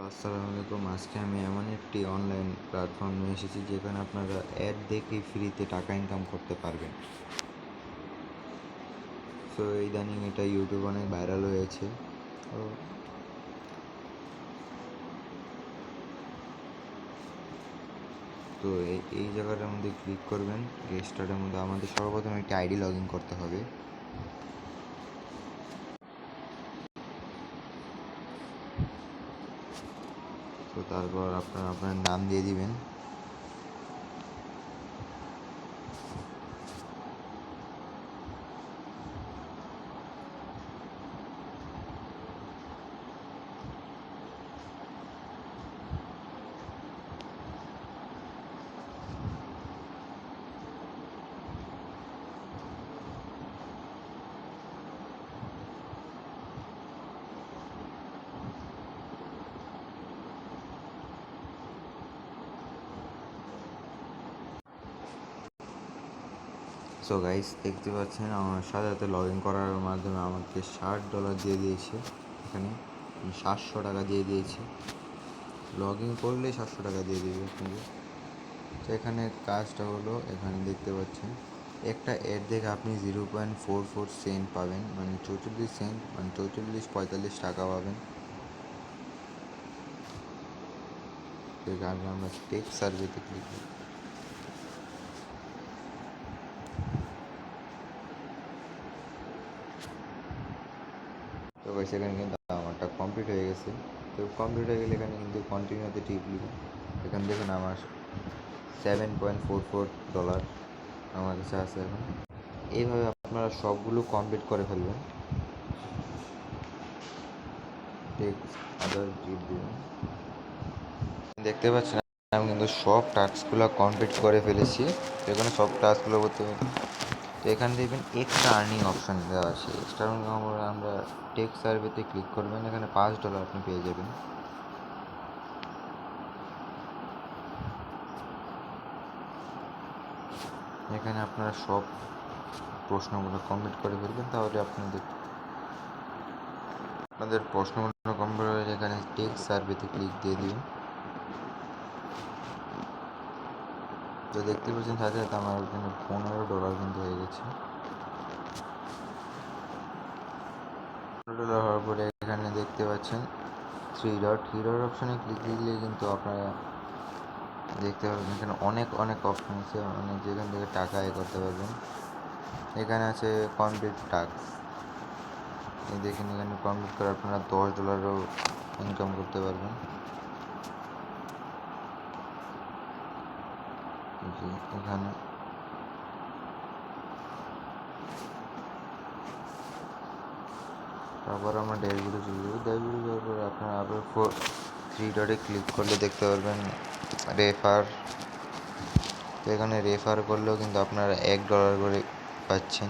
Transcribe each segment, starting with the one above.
আসসালামু আলাইকুম। আজকে আমি এমন একটি অনলাইন প্ল্যাটফর্ম নিয়ে এসেছি যেখানে আপনারা অ্যাড দেখে ফ্রিতে টাকা ইনকাম করতে পারবেন। সো ইদানিং এটা ইউটিউবে অনেক ভাইরাল হয়েছে। তো তো এই জায়গাটার মধ্যে ক্লিক করবেন। রেজিস্টারের মধ্যে আমাদের সর্বপ্রথম একটি আইডি লগ ইন করতে হবে। তো তারপর আপনারা আপনার নাম দিয়ে দিবেন। সো গাইস, দেখতে পাচ্ছেন আমার সাথে লগ ইন করার মাধ্যমে আমাকে $60 দিয়ে দিয়েছে। এখানে 700 টাকা দিয়ে দিয়েছে। লগ ইন করলেই 700 টাকা দিয়ে দেবে আপনাকে। তো এখানে কাজটা হলো, এখানে দেখতে পাচ্ছেন একটা অ্যাড দেখে আপনি 0.44 সেন্ট পাবেন, মানে 44 সেন্ট, মানে 44-45 টাকা পাবেন। এখানে আমরা টেক সার্ভেতে ক্লিক করি। তো সেখানে কিন্তু আমারটা কমপ্লিট হয়ে গেছে। তো কমপ্লিট হয়ে গেলে এখানে কিন্তু কন্টিনিউতে টিপলি এখানে দেখুন আমার $7.44 আমার কাছে আছে এখন। এইভাবে আপনারা সবগুলো কমপ্লিট করে ফেলবেন। আদার টিপ দিবেন। দেখতে পাচ্ছেন আমি কিন্তু সব টাস্কগুলো কমপ্লিট করে ফেলেছি। এখানে সব টাস্কগুলো করতে হবে। তো এখানে দেখবেন এক্সট্রা আর্নিং অপশান দেওয়া আছে। এক্সট্রা আর্নিং আমরা টেক সার্ভেতে ক্লিক করবেন। এখানে $5 আপনি পেয়ে যাবেন। এখানে আপনারা সব প্রশ্নগুলো কমপ্লিট করে ফেলবেন, তাহলে আপনাদের প্রশ্নগুলো কমপ্লিট হলে এখানে টেক সার্ভেতে ক্লিক দিয়ে দিন। তো দেখতে পাচ্ছেন সাথে সাথে আমার এখানে $15 কিন্তু হয়ে গেছে। $15 হওয়ার পরে এখানে দেখতে পাচ্ছেন থ্রি ডট অপশানে ক্লিক দিলে কিন্তু আপনারা দেখতে পাবেন এখানে অনেক অনেক অপশান আছে, অনেক যেখান থেকে টাকা আয় করতে পারবেন। এখানে আছে কমপ্লিট টাস্ক। এই দেখেন এখানে কমপ্লিট করে আপনারা $10ও ইনকাম করতে পারবেন। এখানে তারপর আমরা ড্যাশবোর্ডে চলে যাবো। ড্যাশবোর্ডে যাওয়ার পরে আপনারা আবার থ্রি ডটে ক্লিক করলে দেখতে পারবেন রেফার। তো এখানে রেফার করলেও কিন্তু আপনারা $1 করে পাচ্ছেন।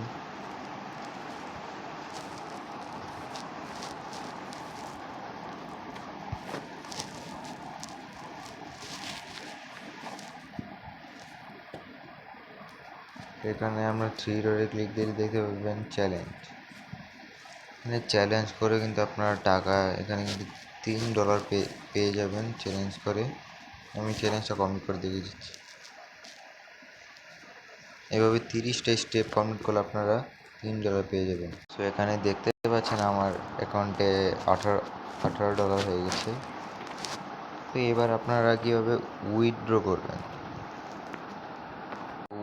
এখানে আমরা থ্রি ডটে ক্লিক দিলে দেখতে পাবেন চ্যালেঞ্জ। এখানে চ্যালেঞ্জ করে কিন্তু আপনারা টাকা এখানে কিন্তু $3 পেয়ে যাবেন চ্যালেঞ্জ করে। আমি চ্যালেঞ্জটা কমপ্লিট করে দেখিয়ে দিচ্ছি। এভাবে 30টা স্টেপ কমপ্লিট করলে আপনারা $3 পেয়ে যাবেন। সো এখানে দেখতে পাচ্ছেন আমার অ্যাকাউন্টে $18 হয়ে গেছে। তো এবার আপনারা কীভাবে উইথড্র করবেন।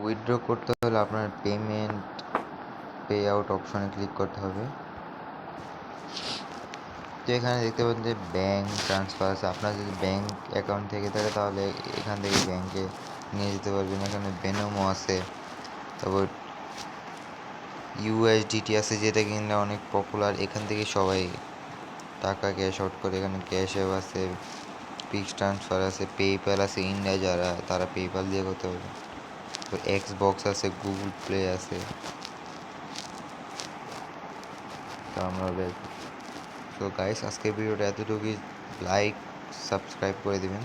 উইথড্র করতে হলে আপনার পেমেন্ট পে আউট অপশনে ক্লিক করতে হবে। তো এখানে দেখতে পাচ্ছেন যে ব্যাঙ্ক ট্রান্সফার আছে। আপনার যদি ব্যাঙ্ক অ্যাকাউন্ট থেকে থাকে তাহলে এখান থেকে ব্যাঙ্কে নিয়ে যেতে পারবেন। এখানে বেনোমো আছে, তারপর USDT আছে, যেটা কিনা অনেক পপুলার। এখান থেকে সবাই টাকা ক্যাশ আউট করে। এখানে ক্যাশ অ্যাপ আছে, পিক্স ট্রান্সফার আছে, পেপ্যাল আছে। ইন্ডিয়া যারা তারা পেপ্যাল দিয়ে করতে পারবে। তো এক্সবক্স আছে, গুগল প্লে আছে। তো আমরা তো গাইস, আজকের ভিডিওটা এতটুকুই। লাইক সাবস্ক্রাইব করে দিবেন।